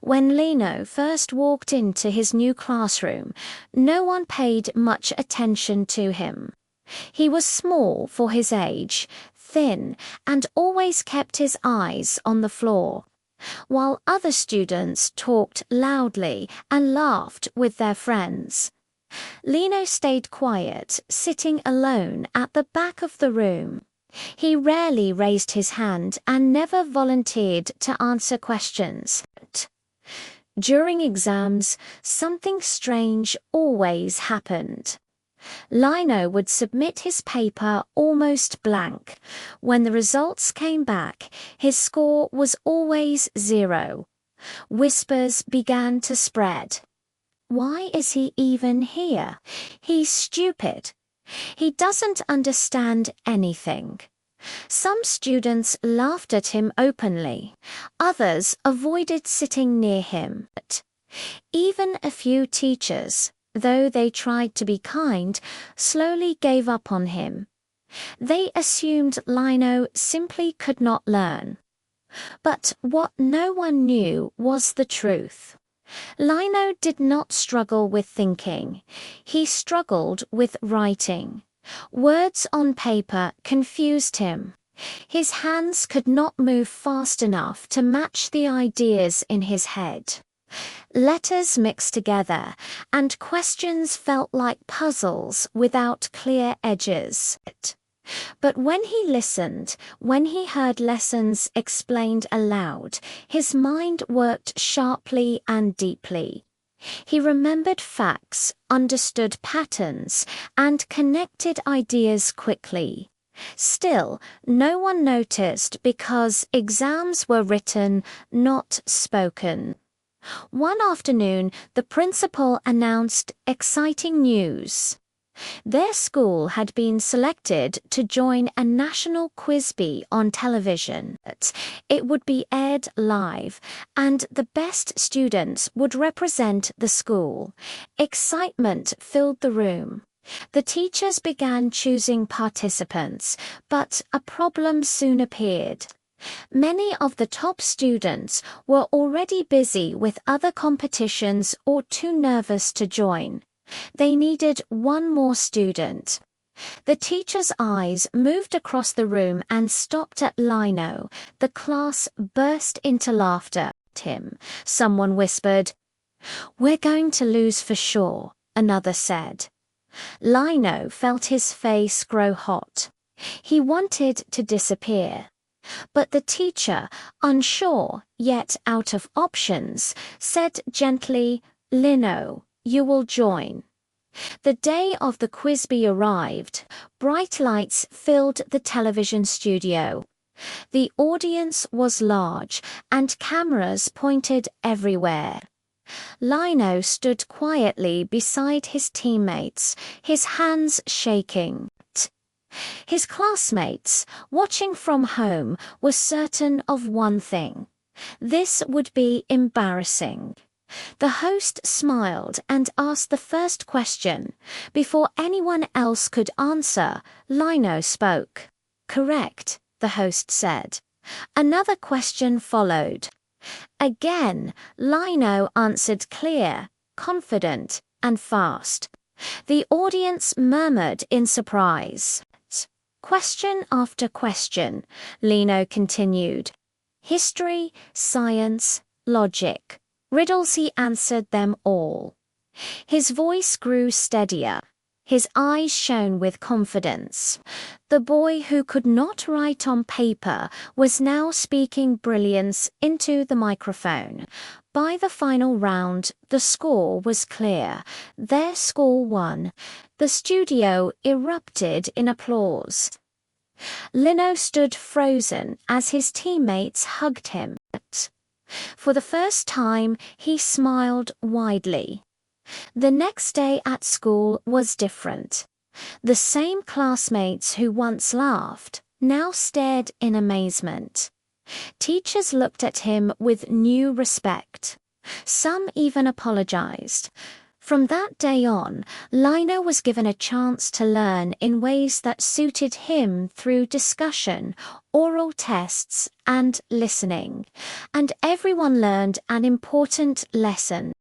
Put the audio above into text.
When Lino first walked into his new classroom, no one paid much attention to him. He was small for his age, thin, and always kept his eyes on the floor, while other students talked loudly and laughed with their friends. Lino stayed quiet, sitting alone at the back of the room. He rarely raised his hand and never volunteered to answer questions. During exams, something strange always happened. Lino would submit his paper almost blank. When the results came back, his score was always 0. Whispers began to spread. Why is he even here? He's stupid. He doesn't understand anything. Some students laughed at him openly. Others avoided sitting near him. Even a few teachers, though they tried to be kind, slowly gave up on him. They assumed Lino simply could not learn. But what no one knew was the truth. Lino did not struggle with thinking. He struggled with writing. Words on paper confused him. His hands could not move fast enough to match the ideas in his head. Letters mixed together, and questions felt like puzzles without clear edges. But when he listened, when he heard lessons explained aloud, his mind worked sharply and deeply. He remembered facts, understood patterns, and connected ideas quickly. Still, no one noticed because exams were written, not spoken. One afternoon, the principal announced exciting news. Their school had been selected to join a national quiz bee on television. It would be aired live, and the best students would represent the school. Excitement filled the room. The teachers began choosing participants, but a problem soon appeared. Many of the top students were already busy with other competitions or too nervous to join. They needed one more student. The teacher's eyes moved across the room and stopped at Lino. The class burst into laughter at him. Someone whispered, "We're going to lose for sure," another said. Lino felt his face grow hot. He wanted to disappear. But the teacher, unsure yet out of options, said gently, "Lino, you will join." The day of the quiz bee arrived. Bright lights filled the television studio. The audience was large, and cameras pointed everywhere. Lino stood quietly beside his teammates, his hands shaking. His classmates, watching from home, were certain of one thing. This would be embarrassing. The host smiled and asked the first question. Before anyone else could answer, Lino spoke. "Correct," the host said. Another question followed. Again, Lino answered clear, confident, and fast. The audience murmured in surprise. Question after question, Lino continued. History, science, logic. Riddles, he answered them all. His voice grew steadier. His eyes shone with confidence. The boy who could not write on paper was now speaking brilliance into the microphone. By the final round, the score was clear. Their school won. The studio erupted in applause. Lino stood frozen as his teammates hugged him. For the first time, he smiled widely. The next day at school was different. The same classmates who once laughed now stared in amazement. Teachers looked at him with new respect. Some even apologized. From that day on, Lino was given a chance to learn in ways that suited him through discussion, oral tests, and listening. And everyone learned an important lesson.